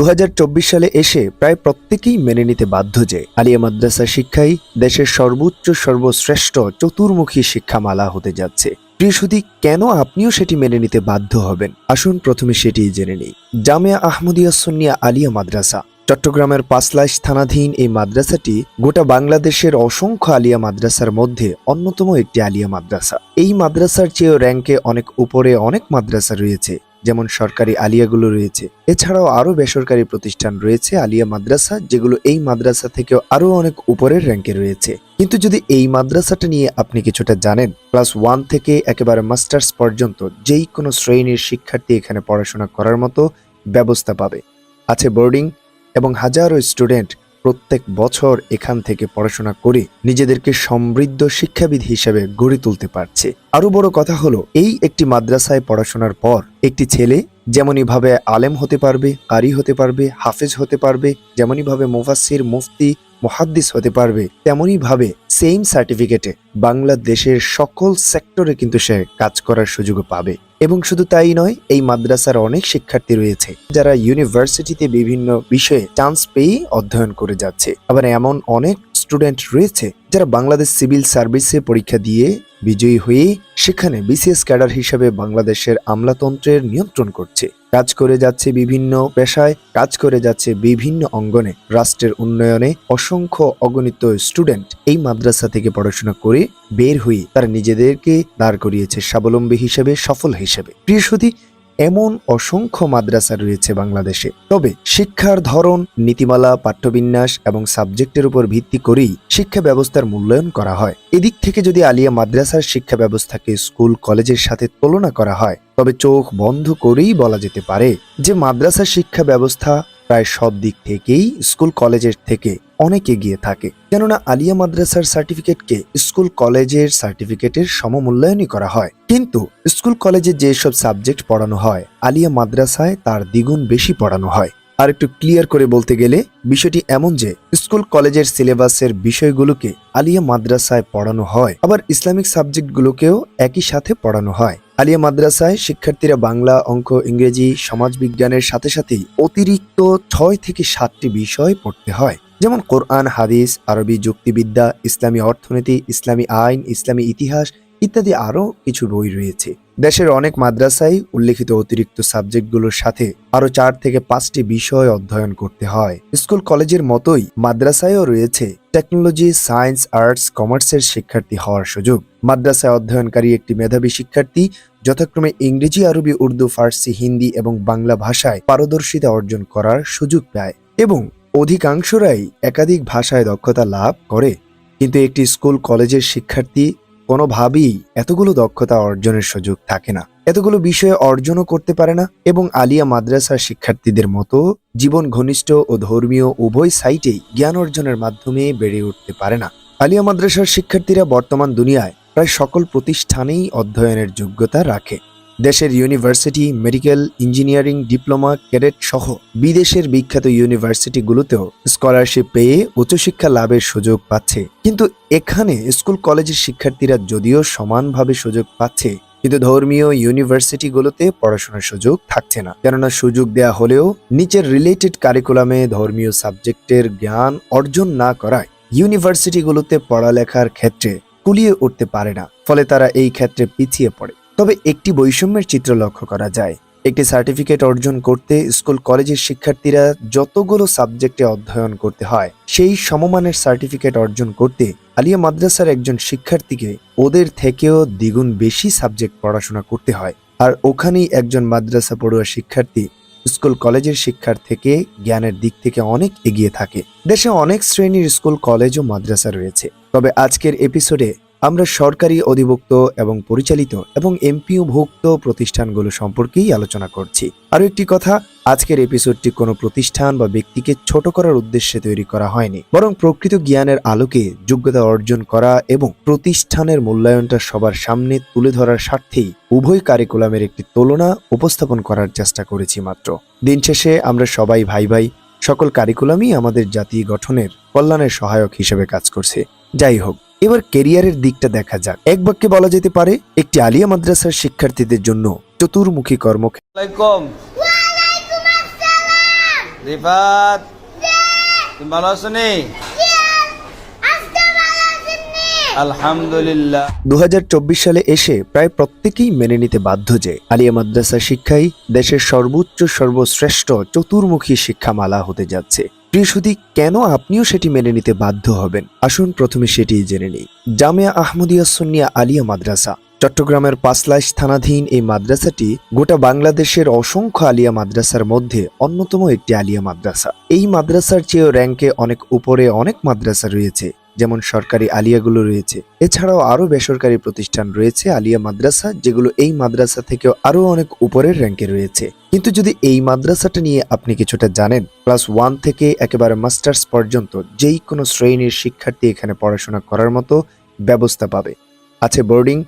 2024 সালে এসে প্রায় প্রত্যেকেই মেনে নিতে বাধ্য যে আলিয়া মাদ্রাসা শিক্ষাই দেশের সর্বোচ্চ সর্বশ্রেষ্ঠ চতুর্মুখী শিক্ষামালা হতে যাচ্ছে। প্রিয় সুধী, কেন আপনিও সেটি মেনে নিতে বাধ্য হবেন? আসুন প্রথমে সেটিই জেনে নিই। জামিয়া আহমদিয়া সুন্নিয়া আলিয়া মাদ্রাসা চট্টগ্রামের পাঁচলাইশ থানাধীন এই মাদ্রাসাটি গোটা বাংলাদেশের অসংখ্য আলিয়া মাদ্রাসার মধ্যে অন্যতম একটি আলিয়া মাদ্রাসা। এই মাদ্রাসার চেয়েও র্যাঙ্কে অনেক উপরে অনেক মাদ্রাসা রয়েছে, যেমন সরকারি আলিয়াগুলো রয়েছে। এছাড়াও আরো বেসরকারি প্রতিষ্ঠান রয়েছে আলিয়া মাদ্রাসা, যেগুলো এই মাদ্রাসা থেকেও আরো অনেক উপরের র্যাঙ্কে রয়েছে। কিন্তু যদি এই মাদ্রাসাটা নিয়ে আপনি কিছুটা জানেন, ক্লাস 1 থেকে একেবারে মাস্টার্স পর্যন্ত যেই কোনো শ্রেণীর শিক্ষার্থী এখানে পড়াশোনা করার মতো ব্যবস্থা পাবে। আছে বোর্ডিং, এবং হাজারো স্টুডেন্ট প্রত্যেক বছর এখান থেকে পড়াশোনা করে নিজেদেরকে সমৃদ্ধ শিক্ষাবিদ হিসেবে গড়ে তুলতে পারছে। আরো বড় কথা হলো, এই একটি মাদ্রাসায় পড়াশোনার পর একটি ছেলে যেমনই ভাবে আলেম হতে পারবে, কারি হতে পারবে, হাফেজ হতে পারবে, যেমনই ভাবে মুফাসসির, মুফতি, মুহাদ্দিস হতে পারবে, তেমনই ভাবে সেম সার্টিফিকেটে বাংলাদেশের সকল সেক্টরে কিন্তু সে কাজ করার সুযোগ পাবে। এবং শুধু তাই নয়, এই মাদ্রাসার অনেক শিক্ষার্থী রয়েছে যারা ইউনিভার্সিটিতে বিভিন্ন বিষয়ে চান্স পেয়ে অধ্যয়ন করে যাচ্ছে। আবার এমন অনেক স্টুডেন্ট রয়েছে যারা বাংলাদেশ সিভিল সার্ভিসে পরীক্ষা দিয়ে বিজয়ী হয়ে সেখানে বিসিএস ক্যাডার হিসেবে বাংলাদেশের আমলাতন্ত্রের নিয়ন্ত্রণ করছে, কাজ করে যাচ্ছে বিভিন্ন পেশায়, কাজ করে যাচ্ছে বিভিন্ন অঙ্গনে। রাষ্ট্রের উন্নয়নে অসংখ্য অগণিত স্টুডেন্ট এই মাদ্রাসা থেকে পড়াশোনা করে বের হয়ে তারা নিজেদেরকে দাঁড় করিয়েছে স্বাবলম্বী হিসেবে, সফল হিসেবে। প্রিয় সুধী, এমন অসংখ্য মাদ্রাসা রয়েছে বাংলাদেশে। তবে শিক্ষার ধরন, নীতিমালা, পাঠ্যবিন্যাস এবং সাবজেক্টের উপর ভিত্তি করেই শিক্ষা ব্যবস্থার মূল্যায়ন করা হয়। এদিক থেকে যদি আলিয়া মাদ্রাসার শিক্ষা ব্যবস্থাকে স্কুল কলেজের সাথে তুলনা করা হয়, তবে চোখ বন্ধ করেই বলা যেতে পারে যে মাদ্রাসার শিক্ষা ব্যবস্থা প্রায় সব দিক থেকেই স্কুল কলেজের থেকে অনেক এগিয়ে থাকে। কেননা আলিয়া মাদ্রাসার সার্টিফিকেটকে স্কুল কলেজের সার্টিফিকেটের সমমূল্যায়নই করা হয়। কিন্তু স্কুল কলেজে যেসব সাবজেক্ট পড়ানো হয়, আলিয়া মাদ্রাসায় তার দ্বিগুণ বেশি পড়ানো হয়। আর একটু ক্লিয়ার করে বলতে গেলে বিষয়টি এমন যে স্কুল কলেজের সিলেবাসের বিষয়গুলোকে আলিয়া মাদ্রাসায় পড়ানো হয়, আবার ইসলামিক সাবজেক্টগুলোকেও একই সাথে পড়ানো হয়। আলিয়া মাদ্রাসায় শিক্ষার্থীরা বাংলা, অঙ্ক, ইংরেজি, সমাজবিজ্ঞানের সাথে সাথেই অতিরিক্ত 6 থেকে 7টি বিষয় পড়তে হয়, যেমন কোরআন, হাদিস, আরবি, যুক্তিবিদ্যা, ইসলামী অর্থনীতি, ইসলামী আইন, ইসলামী ইতিহাস ইত্যাদি আরো কিছু বই রয়েছে। দেশের অনেক মাদ্রাসায় উল্লেখিত অতিরিক্ত সাবজেক্টগুলোর সাথে আরো 4 থেকে 5টি বিষয় অধ্যয়ন করতে হয়। স্কুল কলেজের মতোই মাদ্রাসায়ও রয়েছে টেকনোলজি, সায়েন্স, আর্টস, কমার্সের শিক্ষার্থী হওয়ার সুযোগ। মাদ্রাসায় অধ্যয়নকারী একটি মেধাবী শিক্ষার্থী যথাক্রমে ইংরেজি, আরবি, উর্দু, ফার্সি, হিন্দি এবং বাংলা ভাষায় পারদর্শিতা অর্জন করার সুযোগ পায়, এবং অধিকাংশরাই একাধিক ভাষায় দক্ষতা লাভ করে। কিন্তু একটি স্কুল কলেজের শিক্ষার্থী কোনোভাবেই এতগুলো দক্ষতা অর্জনের সুযোগ থাকে না, এতগুলো বিষয়ে অর্জনও করতে পারে না, এবং আলিয়া মাদ্রাসার শিক্ষার্থীদের মতো জীবন ঘনিষ্ঠ ও ধর্মীয় উভয় সাইটেই জ্ঞান অর্জনের মাধ্যমে বেড়ে উঠতে পারে না। আলিয়া মাদ্রাসার শিক্ষার্থীরা বর্তমান দুনিয়ায় প্রায় সকল প্রতিষ্ঠানেই অধ্যয়নের যোগ্যতা রাখে। দেশের university, medical, engineering, diploma, cadet সহ বিদেশের বিখ্যাত ইউনিভার্সিটিগুলোতেও স্কলারশিপ পেয়ে উচ্চশিক্ষা লাভের সুযোগ পাচ্ছে। কিন্তু এখানে স্কুল কলেজের শিক্ষার্থীরা যদিও সমানভাবে সুযোগ পাচ্ছে, কিন্তু ধর্মীয় ইউনিভার্সিটিগুলোতে পড়াশোনার সুযোগ থাকছে না। কেননা সুযোগ দেয়া হলেও নিচের রিলেটেড কারিকুলামে ধর্মীয় সাবজেক্টের জ্ঞান অর্জন না করায় ইউনিভার্সিটিগুলোতে পড়ালেখার ক্ষেত্রে কুলিয়ে উঠতে পারে না, ফলে তারা এই ক্ষেত্রে পিছিয়ে পড়ে। তবে একটি বৈষম্যের চিত্র লক্ষ্য করা যায়। একটি সার্টিফিকেট অর্জন করতে স্কুল কলেজের শিক্ষার্থীরা যতগুলো সাবজেক্টে অধ্যয়ন করতে হয়, সেই সমমানের সার্টিফিকেট অর্জন করতে আলিয়া মাদ্রাসার একজন শিক্ষার্থীকে ওদের থেকেও দ্বিগুণ বেশি সাবজেক্ট পড়াশোনা করতে হয়। আর ওখানেই একজন মাদ্রাসা পড়ুয়া শিক্ষার্থী স্কুল কলেজের শিক্ষার থেকে জ্ঞানের দিক থেকে অনেক এগিয়ে থাকে। দেশে অনেক শ্রেণীর স্কুল, কলেজ ও মাদ্রাসা রয়েছে। তবে আজকের এপিসোডে আমরা সরকারি অধিভুক্ত এবং পরিচালিত এবং এমপিওভুক্ত প্রতিষ্ঠানগুলো সম্পর্কেই আলোচনা করছি। আরো একটি কথা, আজকের এপিসোডটি কোনো প্রতিষ্ঠান বা ব্যক্তিকে ছোট করার উদ্দেশ্যে তৈরি করা হয়নি, বরং প্রকৃত জ্ঞানের আলোকে যোগ্যতা অর্জন করা এবং প্রতিষ্ঠানের মূল্যায়নটা সবার সামনে তুলে ধরার স্বার্থেই উভয় কারিকুলামের একটি তুলনা উপস্থাপন করার চেষ্টা করেছি মাত্র। দিন শেষে আমরা সবাই ভাই ভাই, সকল কারিকুলামই আমাদের জাতি গঠনের কল্যাণের সহায়ক হিসেবে কাজ করছে। যাই হোক, এবার ক্যারিয়ারের দিকটা দেখা যাক। এক বাক্যে বলা যেতে পারে, একটি আলিয়া মাদ্রাসার শিক্ষার্থীদের জন্য চতুর্মুখী কর্মক্ষেত্র। রিফাত, তুমি ভালো আছো নি? আলহামদুলিল্লাহ। 2024 সালে এসে প্রায় প্রত্যেকেই মেনে নিতে বাধ্য যে আলিয়া মাদ্রাসা শিক্ষাই দেশের সর্বোচ্চ সর্বশ্রেষ্ঠ চতুর্মুখী শিক্ষামালা হতে যাচ্ছে। প্রিয় সুধী, কেন আপনিও সেটি মেনে নিতে বাধ্য হবেন? আসুন প্রথমে সেটি জেনে নিই। জামিয়া আহমদিয়া সুন্নিয়া আলিয়া মাদ্রাসা চট্টগ্রামের পাঁচলাইশ থানাধীন এই মাদ্রাসাটি গোটা বাংলাদেশের অসংখ্য আলিয়া মাদ্রাসার মধ্যে অন্যতম একটি আলিয়া মাদ্রাসা। এই মাদ্রাসার চেয়েও র্যাঙ্কে অনেক উপরে অনেক মাদ্রাসা রয়েছে, যেমন সরকারি আলিয়াগুলো রয়েছে। এছাড়াও আরো বেসরকারি প্রতিষ্ঠান রয়েছে আলিয়া মাদ্রাসা, যেগুলো এই মাদ্রাসা থেকেও আরো অনেক উপরের র্যাঙ্কে রয়েছে। কিন্তু যদি এই মাদ্রাসাটা নিয়ে আপনি কিছুটা জানেন, ক্লাস 1 থেকে একেবারে মাস্টার্স পর্যন্ত যেই কোনো শ্রেণীর শিক্ষার্থী এখানে পড়াশোনা করার মতো ব্যবস্থা পাবে। আছে বোর্ডিং,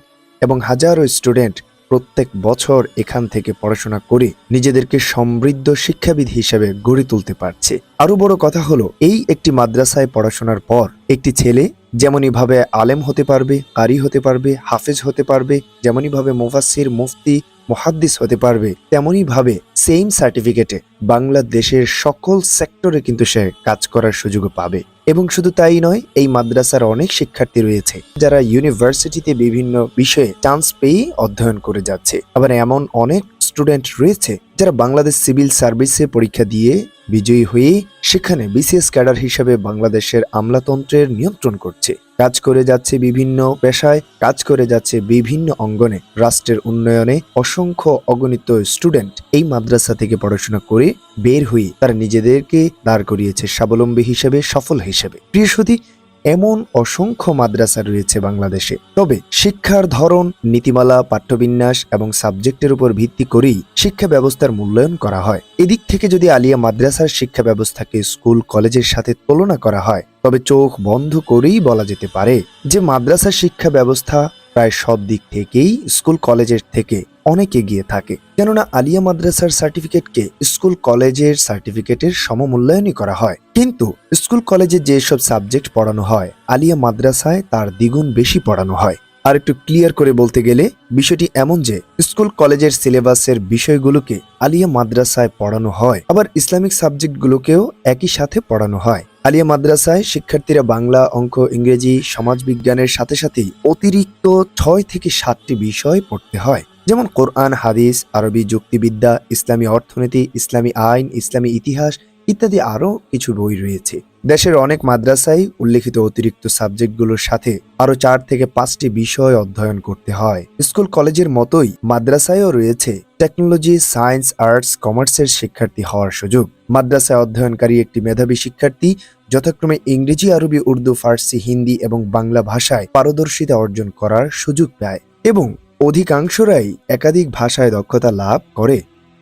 এবং হাজারো স্টুডেন্ট প্রত্যেক বছর এখান থেকে পড়াশোনা করে নিজেদেরকে সমৃদ্ধ শিক্ষাবিদ হিসেবে গড়ে তুলতে পারছে। আরো বড় কথা হলো, এই একটি মাদ্রাসায় পড়াশোনার পর একটি ছেলে যেমনই ভাবে আলেম হতে পারবে, কারি হতে পারবে, হাফেজ হতে পারবে, যেমনই ভাবে মুফাসসির, মুফতি, মুহাদ্দিস হতে পারবে, তেমনই ভাবে সেম সার্টিফিকেটে বাংলাদেশের সকল সেক্টরে কিন্তু সে কাজ করার সুযোগ পাবে। এবং শুধু তাই নয়, এই মাদ্রাসার অনেক শিক্ষার্থী রয়েছে যারা ইউনিভার্সিটিতে বিভিন্ন বিষয়ে চান্স পেয়ে অধ্যয়ন করে যাচ্ছে। আবার এমন অনেক স্টুডেন্ট রয়েছে যারা বাংলাদেশ সিভিল সার্ভিসে পরীক্ষা দিয়ে বিজয়ী হয়ে সেখানে বিসিএস ক্যাডার হিসেবে বাংলাদেশের আমলাতন্ত্রের নিয়ন্ত্রণ করছে, কাজ করে যাচ্ছে বিভিন্ন পেশায়, কাজ করে যাচ্ছে বিভিন্ন অঙ্গনে, রাষ্ট্রের উন্নয়নে। অসংখ্য অগণিত স্টুডেন্ট এই মাদ্রাসা থেকে পড়াশোনা করে বের হয়ে তারা নিজেদেরকে দাঁড় করিয়েছে স্বাবলম্বী হিসেবে, সফল হিসেবে। প্রিয় সুধী, এমন অসংখ্য মাদ্রাসা রয়েছে বাংলাদেশে। তবে শিক্ষার ধরন, নীতিমালা, পাঠ্যবিন্যাস এবং সাবজেক্টের উপর ভিত্তি করেই শিক্ষা ব্যবস্থার মূল্যায়ন করা হয়। এদিক থেকে যদি আলিয়া মাদ্রাসার শিক্ষা ব্যবস্থাকে স্কুল কলেজের সাথে তুলনা করা হয়, তবে চোখ বন্ধ করেই বলা যেতে পারে যে মাদ্রাসার শিক্ষা ব্যবস্থা প্রায় সব দিক থেকেই স্কুল কলেজের থেকে অনেক এগিয়ে থাকে। কেননা আলিয়া মাদ্রাসার সার্টিফিকেটকে স্কুল কলেজের সার্টিফিকেটের সমমূল্যায়নই করা হয়। কিন্তু স্কুল কলেজে যেসব সাবজেক্ট পড়ানো হয়, আলিয়া মাদ্রাসায় তার দ্বিগুণ বেশি পড়ানো হয়। আর একটু ক্লিয়ার করে বলতে গেলে বিষয়টি এমন যে স্কুল কলেজের সিলেবাসের বিষয়গুলোকে আলিয়া মাদ্রাসায় পড়ানো হয়, আবার ইসলামিক সাবজেক্টগুলোকেও একই সাথে পড়ানো হয়। আলিয়া মাদ্রাসায় শিক্ষার্থীরা বাংলা, অঙ্ক, ইংরেজি, সমাজবিজ্ঞানের সাথে সাথেই অতিরিক্ত 6 থেকে 7টি বিষয় পড়তে হয়, যেমন কোরআন, হাদিস, আরবি, যুক্তিবিদ্যা, ইসলামী অর্থনীতি, ইসলামী আইন, ইসলামী ইতিহাস ইত্যাদি আরো কিছু বই রয়েছে। দেশের অনেক মাদ্রাসায় উল্লেখিত অতিরিক্ত সাবজেক্টগুলোর সাথে আরো 4 থেকে 5টি বিষয় অধ্যয়ন করতে হয়। স্কুল কলেজের মতোই মাদ্রাসায়ও রয়েছে টেকনোলজি, সায়েন্স, আর্টস, কমার্সের শিক্ষার্থী হওয়ার সুযোগ। মাদ্রাসায় অধ্যয়নকারী একটি মেধাবী শিক্ষার্থী যথাক্রমে ইংরেজি, আরবি, উর্দু, ফার্সি, হিন্দি এবং বাংলা ভাষায় পারদর্শিতা অর্জন করার সুযোগ পায় এবং অধিকাংশরাই একাধিক ভাষায় দক্ষতা লাভ করে।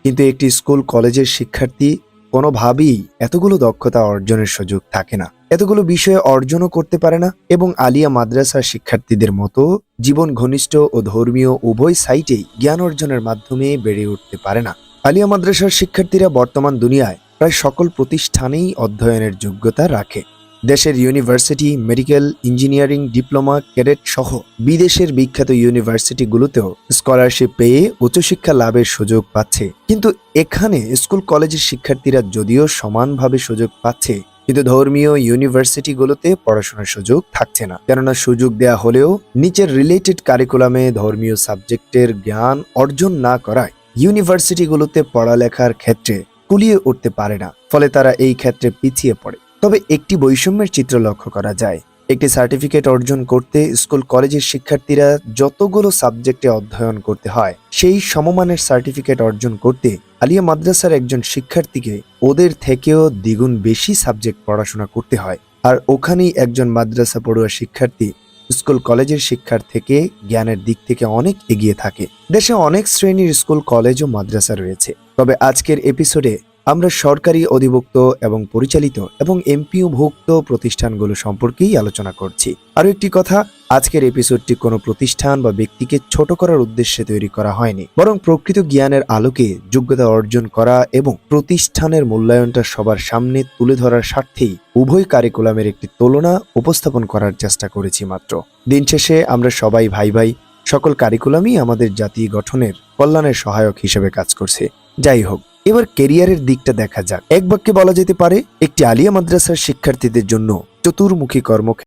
কিন্তু একটি স্কুল কলেজের শিক্ষার্থী কোনোভাবেই এতগুলো দক্ষতা অর্জনের সুযোগ থাকে না, এতগুলো বিষয়ে অর্জনও করতে পারে না, এবং আলিয়া মাদ্রাসার শিক্ষার্থীদের মতো জীবন ঘনিষ্ঠ ও ধর্মীয় উভয় সাইটেই জ্ঞান অর্জনের মাধ্যমে বেড়ে উঠতে পারে না। আলিয়া মাদ্রাসার শিক্ষার্থীরা বর্তমান দুনিয়ায় প্রায় সকল প্রতিষ্ঠানেই অধ্যয়নের যোগ্যতা রাখে। দেশের university, medical, engineering, diploma, cadet সহ বিদেশের বিখ্যাত ইউনিভার্সিটিগুলোতেও স্কলারশিপ পেয়ে উচ্চশিক্ষা লাভের সুযোগ পাচ্ছে। কিন্তু এখানে স্কুল কলেজের শিক্ষার্থীরা যদিও সমানভাবে সুযোগ পাচ্ছে, কিন্তু ধর্মীয় ইউনিভার্সিটিগুলোতে পড়াশোনার সুযোগ থাকছে না। কেননা সুযোগ দেয়া হলেও নিচের রিলেটেড কারিকুলামে ধর্মীয় সাবজেক্টের জ্ঞান অর্জন না করায় ইউনিভার্সিটিগুলোতে পড়ালেখার ক্ষেত্রে কুলিয়ে উঠতে পারে না, ফলে তারা এই ক্ষেত্রে পিছিয়ে পড়ে। তবে একটি বৈষম্যের চিত্র লক্ষ্য করা যায়। একটি সার্টিফিকেট অর্জন করতে স্কুল কলেজের শিক্ষার্থীরা যতগুলো সাবজেক্টে অধ্যয়ন করতে হয়, সেই সমমানের সার্টিফিকেট অর্জন করতে আলিয়া মাদ্রাসার একজন শিক্ষার্থীকে ওদের থেকেও দ্বিগুণ বেশি সাবজেক্ট পড়াশোনা করতে হয়। আর ওখানেই একজন মাদ্রাসা পড়ুয়া শিক্ষার্থী স্কুল কলেজের শিক্ষার থেকে জ্ঞানের দিক থেকে অনেক এগিয়ে থাকে। দেশে অনেক শ্রেণীর স্কুল, কলেজ ও মাদ্রাসা রয়েছে। তবে আজকের এপিসোডে আমরা সরকারি অধিভুক্ত এবং পরিচালিত এবং এমপিওভুক্ত প্রতিষ্ঠানগুলো সম্পর্কেই আলোচনা করছি। আরো একটি কথা, আজকের এপিসোডটি কোনো প্রতিষ্ঠান বা ব্যক্তিকে ছোট করার উদ্দেশ্যে তৈরি করা হয়নি, বরং প্রকৃত জ্ঞানের আলোকে যোগ্যতা অর্জন করা এবং প্রতিষ্ঠানের মূল্যায়নটা সবার সামনে তুলে ধরার স্বার্থেই উভয় কারিকুলামের একটি তুলনা উপস্থাপন করার চেষ্টা করেছি মাত্র। দিন শেষে আমরা সবাই ভাই ভাই, সকল কারিকুলামই আমাদের জাতি গঠনের কল্যাণের সহায়ক হিসেবে কাজ করছে। যাই হোক, এবার কেরিয়ারের দিকটা দেখা যাক। এক বাক্যে বলা যেতে পারে একটি আলিয়া মাদ্রাসার শিক্ষার্থীদের জন্য চতুর্মুখী কর্মক্ষেত্র